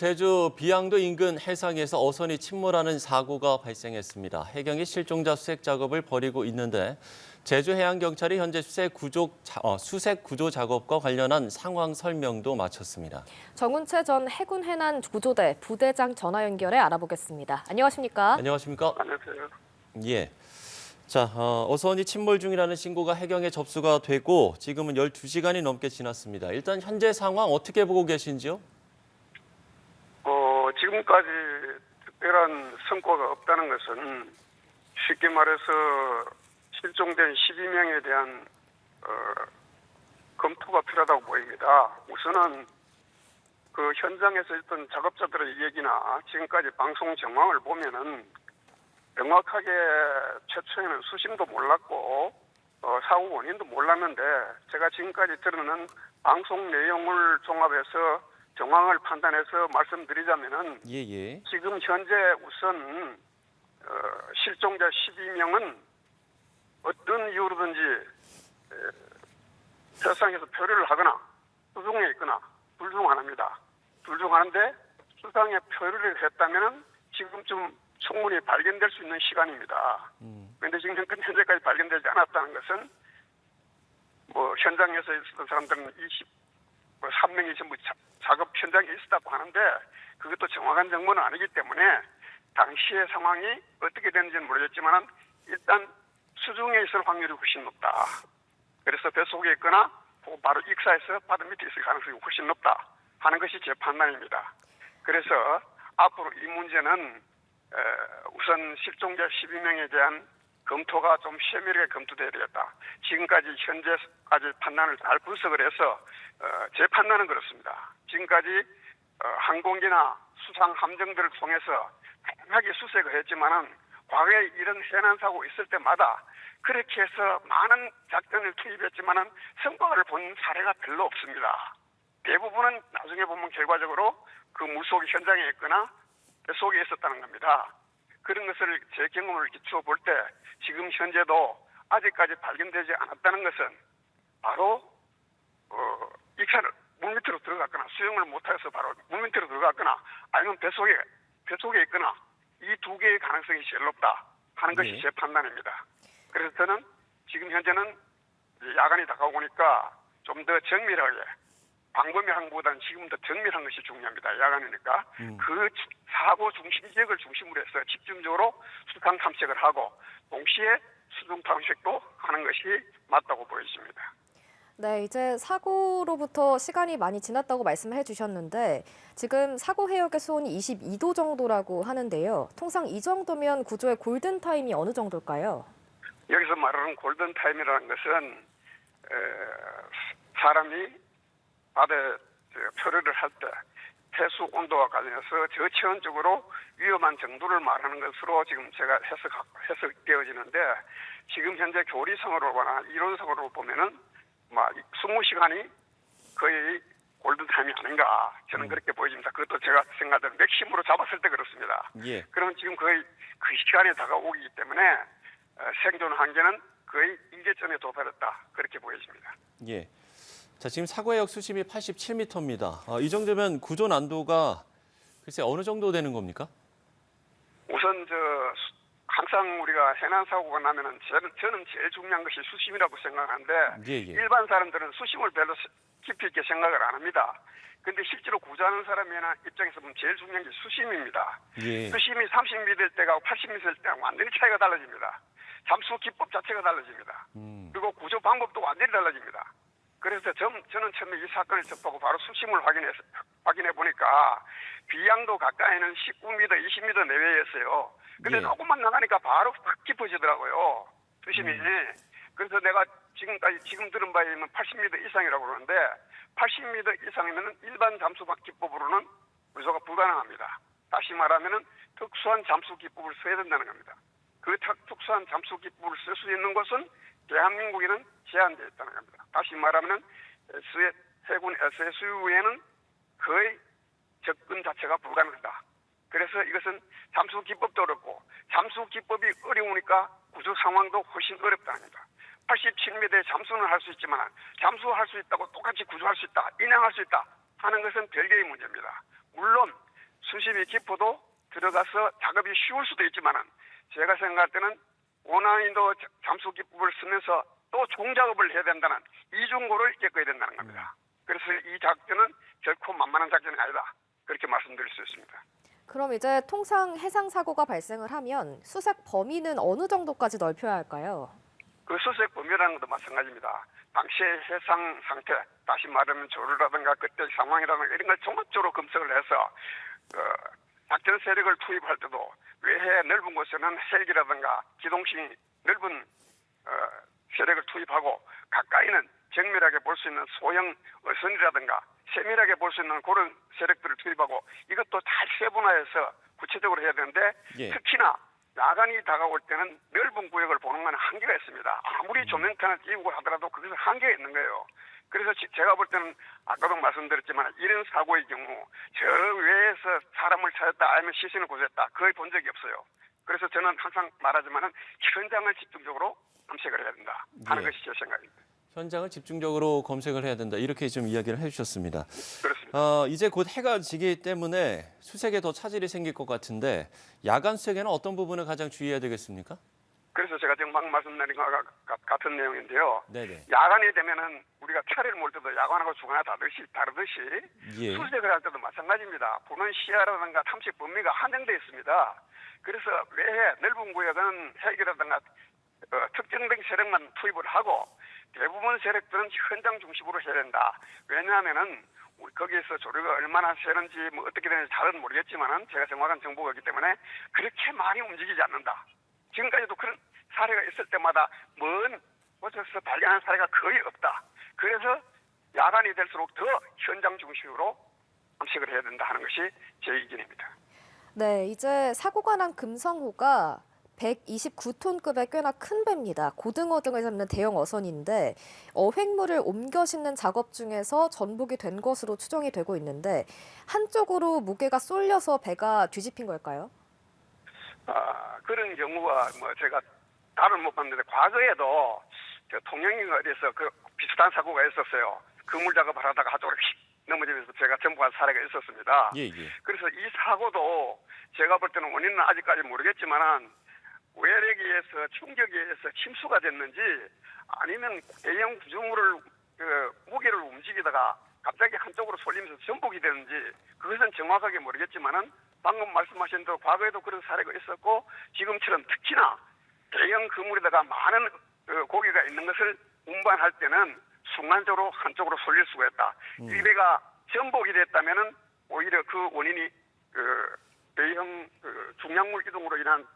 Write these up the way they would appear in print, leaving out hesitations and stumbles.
제주 비양도 인근 해상에서 어선이 침몰하는 사고가 발생했습니다. 해경이 실종자 수색 작업을 벌이고 있는데 제주해양경찰이 현재 수색 구조 작업과 관련한 상황 설명도 마쳤습니다. 정운채 전 해군 해난 구조대 부대장 전화 연결해 알아보겠습니다. 안녕하십니까? 안녕하십니까? 안녕하세요. 예. 자, 어선이 침몰 중이라는 신고가 해경에 접수가 되고 지금은 12시간이 넘게 지났습니다. 일단 현재 상황 어떻게 보고 계신지요? 지금까지 특별한 성과가 없다는 것은 쉽게 말해서 실종된 12명에 대한 검토가 필요하다고 보입니다. 우선은 그 현장에서 있던 작업자들의 얘기나 지금까지 방송 정황을 보면은 명확하게 최초에는 수심도 몰랐고 사고 원인도 몰랐는데 제가 지금까지 들은 방송 내용을 종합해서 정황을 판단해서 말씀드리자면은 지금 현재 우선 실종자 12명은 어떤 이유로든지 세상에서 표류를 하거나 수중에 있거나 둘 중 하나입니다. 둘 중 하나인데 수상에 표류를 했다면은 지금쯤 충분히 발견될 수 있는 시간입니다. 그런데 지금 현재까지 발견되지 않았다는 것은 뭐 현장에서 있었던 사람들은 3명이 전부 작업 현장에 있었다고 하는데 그것도 정확한 정보는 아니기 때문에 당시의 상황이 어떻게 되는지는 모르겠지만 일단 수중에 있을 확률이 훨씬 높다. 그래서 뱃속에 있거나 바로 익사해서 바다 밑에 있을 가능성이 훨씬 높다 하는 것이 제 판단입니다. 그래서 앞으로 이 문제는 우선 실종자 12명에 대한 검토가 좀 세밀하게 검토돼야 되겠다. 지금까지 현재까지 판단을 잘 분석을 해서 제 판단은 그렇습니다. 지금까지 항공기나 수상 함정들을 통해서 다양하게 수색을 했지만은 과거에 이런 해난 사고 있을 때마다 그렇게 해서 많은 작전을 투입했지만은 성과를 본 사례가 별로 없습니다. 대부분은 나중에 보면 결과적으로 그 물속 현장에 있거나 뱃속에 있었다는 겁니다. 그런 것을 제 경험을 기초로 볼 때 지금 현재도 아직까지 발견되지 않았다는 것은 바로 익사를 물 밑으로 들어갔거나 수영을 못해서 바로 물 밑으로 들어갔거나 아니면 뱃속에 있거나 이 두 개의 가능성이 제일 높다 하는 것이 제 판단입니다. 그래서 저는 지금 현재는 야간이 다가오고 보니까 좀 더 정밀하게 방범한 것보다는 지금 더 정밀한 것이 중요합니다. 야간이니까. 그 사고 중심 지역을 중심으로 해서 집중적으로 수상 탐색을 하고 동시에 수중 탐색도 하는 것이 맞다고 보여집니다. 네, 이제 사고로부터 시간이 많이 지났다고 말씀해 주셨는데 지금 사고 해역의 수온이 22도 정도라고 하는데요. 통상 이 정도면 구조의 골든타임이 어느 정도일까요? 여기서 말하는 골든타임이라는 것은 사람이 바다에 표류를 할 때 해수 온도와 관련해서 저체온적으로 위험한 정도를 말하는 것으로 지금 제가 해석되어지는데 지금 현재 교리상으로나 이론상으로 보면은 20시간이 거의 골든타임이 아닌가 저는 그렇게 보여집니다. 그것도 제가 생각하는 맥심으로 잡았을 때 그렇습니다. 그러면 지금 거의 그 시간에 다가오기 때문에 생존 한계는 거의 임계점에 도달했다 그렇게 보여집니다. 자, 지금 사고해역 수심이 87m입니다. 이 정도면 구조 난도가 글쎄 어느 정도 되는 겁니까? 우선 항상 우리가 해난 사고가 나면은 저는 제일 중요한 것이 수심이라고 생각하는데 일반 사람들은 수심을 별로 깊이 있게 생각을 안 합니다. 근데 실제로 구조하는 사람의 입장에서 보면 제일 중요한 게 수심입니다. 수심이 30m일 때가 80m일 때하고 완전히 차이가 달라집니다. 잠수 기법 자체가 달라집니다. 그리고 구조 방법도 완전히 달라집니다. 그래서 저는 처음에 이 사건을 접하고 바로 수심을 확인해 보니까 비양도 가까이는 19m, 20m 내외였어요. 근데 조금만 나가니까 바로 확 깊어지더라고요. 수심이. 그래서 내가 지금 들은 바에 의하면 80m 이상이라고 그러는데 80m 이상이면 일반 잠수 기법으로는 구조가 불가능합니다. 다시 말하면 특수한 잠수 기법을 써야 된다는 겁니다. 그 특수한 잠수 기법을 쓸 수 있는 곳은 대한민국에는 제한되어 있다는 겁니다. 다시 말하면 해군 SSU에는 거의 접근 자체가 불가능하다. 그래서 이것은 잠수 기법도 어렵고 잠수 기법이 어려우니까 구조 상황도 훨씬 어렵다는 겁니다. 87m에 잠수는 할 수 있지만 잠수할 수 있다고 똑같이 구조할 수 있다, 인양할 수 있다 하는 것은 별개의 문제입니다. 물론 수심이 깊어도 들어가서 작업이 쉬울 수도 있지만은 제가 생각할 때는 고난이도 잠수 기법을 쓰면서 또 종작업을 해야 된다는 이중고를 겪어야 된다는 겁니다. 그래서 이 작전은 결코 만만한 작전이 아니다. 그렇게 말씀드릴 수 있습니다. 그럼 이제 통상 해상 사고가 발생을 하면 수색 범위는 어느 정도까지 넓혀야 할까요? 그 수색 범위라는 것도 마찬가지입니다. 당시의 해상 상태, 다시 말하면 조류라든가 그때 상황이라든가 이런 걸 종합적으로 검색을 해서 작전 세력을 투입할 때도 외해 넓은 곳에는 헬기라든가 기동성이 넓은 세력을 투입하고 가까이는 정밀하게 볼 수 있는 소형 어선이라든가 세밀하게 볼 수 있는 그런 세력들을 투입하고 이것도 잘 세분화해서 구체적으로 해야 되는데 예. 특히나 야간이 다가올 때는 넓은 구역을 보는 건 한계가 있습니다. 아무리 조명탄을 띄우고 하더라도 거기서 한계가 있는 거예요. 그래서 제가 볼 때는 아까도 말씀드렸지만 이런 사고의 경우 저 외에서 사람을 찾았다 아니면 시신을 구조했다 거의 본 적이 없어요. 그래서 저는 항상 말하지만은 현장을 집중적으로 검색을 해야 된다 하는 예. 것이 제 생각입니다. 현장을 집중적으로 검색을 해야 된다. 이렇게 좀 이야기를 해주셨습니다. 그렇습니다. 이제 곧 해가 지기 때문에 수색에 더 차질이 생길 것 같은데 야간 수색에는 어떤 부분을 가장 주의해야 되겠습니까? 그래서 제가 지금 막 말씀드린 것과 같은 내용인데요. 네네. 야간이 되면은 우리가 차례를 몰 때도 야간하고 주간에 다르듯이 예. 수색을 할 때도 마찬가지입니다. 보는 시야라든가 탐색 범위가 한정되어 있습니다. 그래서 외해 넓은 구역은 헬기라든가 특정된 세력만 투입을 하고 대부분 세력들은 현장 중심으로 해야 된다. 왜냐하면은 거기에서 조류가 얼마나 새는지 뭐 어떻게 되는지 잘은 모르겠지만은 제가 정확한 정보가 있기 때문에 그렇게 많이 움직이지 않는다. 지금까지도 그런 사례가 있을 때마다 먼 곳에서 발견한 사례가 거의 없다. 그래서 야간이 될수록 더 현장 중심으로 암색을 해야 된다 하는 것이 제 의견입니다. 네, 이제 사고가 난 금성호가 129톤급의 꽤나 큰 배입니다. 고등어 등을 잡는 대형 어선인데 어획물을 옮겨 싣는 작업 중에서 전복이 된 것으로 추정이 되고 있는데 한쪽으로 무게가 쏠려서 배가 뒤집힌 걸까요? 그런 경우가 뭐 제가 다른 못 봤는데 과거에도 통영인가 어디서 그 비슷한 사고가 있었어요. 그물 작업을 하다가 한쪽으로 휙 넘어지면서 제가 전부한 사례가 있었습니다. 예, 예. 그래서 이 사고도 제가 볼 때는 원인은 아직까지 모르겠지만은 외력에 의해서 충격에 의해서 침수가 됐는지 아니면 대형 구조물을 무게를 움직이다가 갑자기 한쪽으로 쏠리면서 전복이 되는지 그것은 정확하게 모르겠지만은 방금 말씀하신 대로 과거에도 그런 사례가 있었고 지금처럼 특히나 대형 그물에다가 많은 고기가 있는 것을 운반할 때는 순간적으로 한쪽으로 쏠릴 수가 있다. 이 배가 전복이 됐다면은 오히려 그 원인이 대형 중량물 이동으로 인한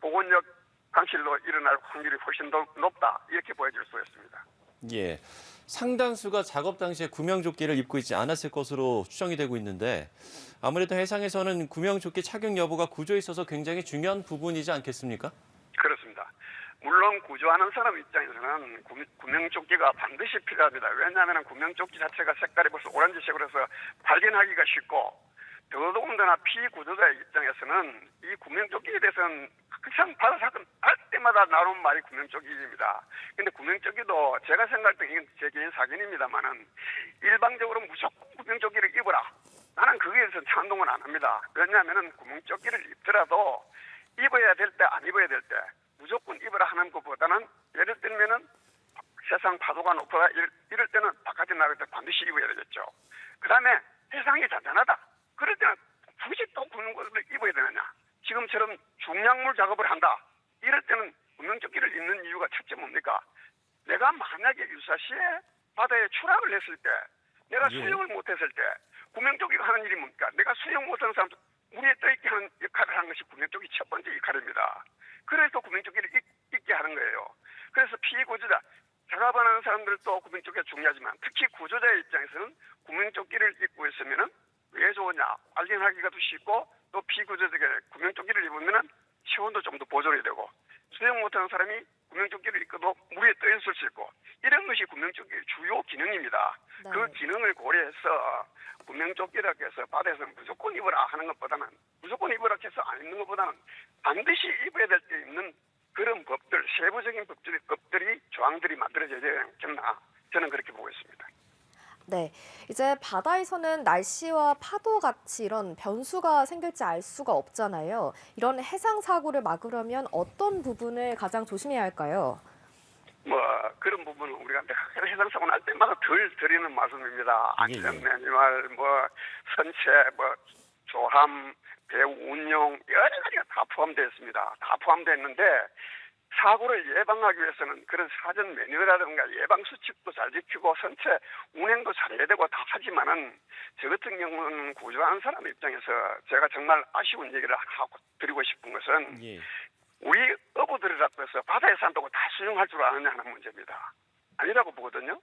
보건력 강실로 일어날 확률이 훨씬 더 높다. 이렇게 보여질 수 있습니다. 예. 상당수가 작업 당시에 구명조끼를 입고 있지 않았을 것으로 추정이 되고 있는데 아무래도 해상에서는 구명조끼 착용 여부가 구조에 있어서 굉장히 중요한 부분이지 않겠습니까? 그렇습니다. 물론 구조하는 사람 입장에서는 구명조끼가 반드시 필요합니다. 왜냐하면 구명조끼 자체가 색깔이 벌써 오렌지색으로 해서 발견하기가 쉽고 더더군다나 피구조자의 입장에서는 이 구명조끼에 대해서는 항상 바다 사건 할 때마다 나오는 말이 구명조끼입니다. 근데 구명조끼도 제가 생각할 때 이건 제 개인 사견입니다만은 일방적으로 무조건 구명조끼를 입어라. 나는 거기에 대해서는 찬동을 안 합니다. 왜냐하면은 구명조끼를 입더라도 입어야 될 때 안 입어야 될 때 무조건 입어라 하는 것보다는 예를 들면은 세상 파도가 높아 이럴 때는 바깥에 나갈 때 반드시 입어야 되겠죠. 그다음에 해상이 잔잔하다. 그럴 때는 굳이 또 구는 것을 입어야 되느냐. 지금처럼 중량물 작업을 한다. 이럴 때는 구명조끼를 입는 이유가 첫째 뭡니까? 내가 만약에 유사시에 바다에 추락을 했을 때 내가 수영을 못했을 때 구명조끼가 하는 일이 뭡니까? 내가 수영 못하는 사람 물에 떠있게 하는 역할을 하는 것이 구명조끼 첫 번째 역할입니다. 그래서 구명조끼를 입게 하는 거예요. 그래서 피구조자, 작업하는 사람들도 구명조끼가 중요하지만 특히 구조자의 입장에서는 구명조끼를 입고 있으면은 왜 좋으냐? 발견하기가 더 쉽고 또 피구조자에게 구명조끼를 입으면은 체온도 좀 더 보존이 되고 수영 못하는 사람이 구명조끼를 입고도 물에 떠 있을 수 있고 이런 것이 구명조끼의 주요 기능입니다. 네. 그 기능을 고려해서 구명조끼라고 해서 바다에서는 무조건 입어라 하는 것보다는 무조건 입어라 해서 안 입는 것보다는 반드시 입어야 될 때 입는 그런 법들, 세부적인 법들이 조항들이 만들어져야 되지 않겠나 저는 그렇게 보고 있습니다. 네, 이제 바다에서는 날씨와 파도 같이 이런 변수가 생길지 알 수가 없잖아요. 이런 해상 사고를 막으려면 어떤 부분을 가장 조심해야 할까요? 뭐 그런 부분은 우리가 해상사고 날 때마다 덜 드리는 말씀입니다. 예, 예. 안전 매뉴얼, 뭐 선체, 뭐 조함, 배우 운용 여러 가지가 다 포함되어 있습니다. 다 포함되어 있는데 사고를 예방하기 위해서는 그런 사전 매뉴얼이라든가 예방 수칙도 잘 지키고 선체 운행도 잘 해야 되고 다 하지만은 저 같은 경우는 구조하는 사람 입장에서 제가 정말 아쉬운 얘기를 하고 드리고 싶은 것은 예. 우리 어부들이라고 해서 바다에 산다고 다 수영할 줄 아느냐 하는 문제입니다. 아니라고 보거든요.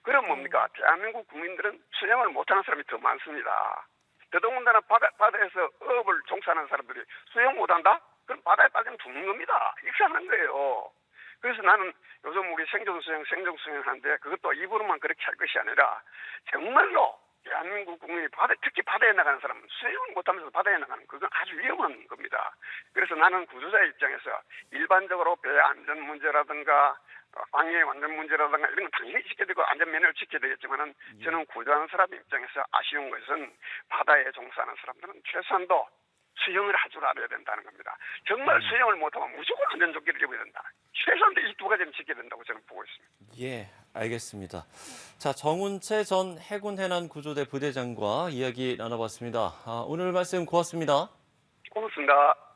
그럼 뭡니까? 대한민국 국민들은 수영을 못하는 사람이 더 많습니다. 더더군다나 바다에서 어업을 종사하는 사람들이 수영 못한다? 그럼 바다에 빠지면 죽는 겁니다. 익사하는 거예요. 그래서 나는 요즘 우리 생존수영 하는데 그것도 입으로만 그렇게 할 것이 아니라 정말로 대한민국 국민이 특히 바다에 나가는 사람은 수영을 못하면서 바다에 나가는 그건 아주 위험한 겁니다. 그래서 나는 구조자의 입장에서 일반적으로 배 안전 문제라든가 방해 안전 문제라든가 이런 건 당연히 지켜야 되고 안전 면허를 지켜야 되겠지만은 저는 구조하는 사람 입장에서 아쉬운 것은 바다에 종사하는 사람들은 최소한도 수영을 할 줄 알아야 된다는 겁니다. 정말 수영을 못하면 무조건 안전조끼를 입어야 된다. 최소한도 이 두 가지는 지켜야 된다고 저는 보고 있습니다. 예, 알겠습니다. 자, 정운채 전 해군 해난구조대 부대장과 이야기 나눠봤습니다. 오늘 말씀 고맙습니다. 고맙습니다.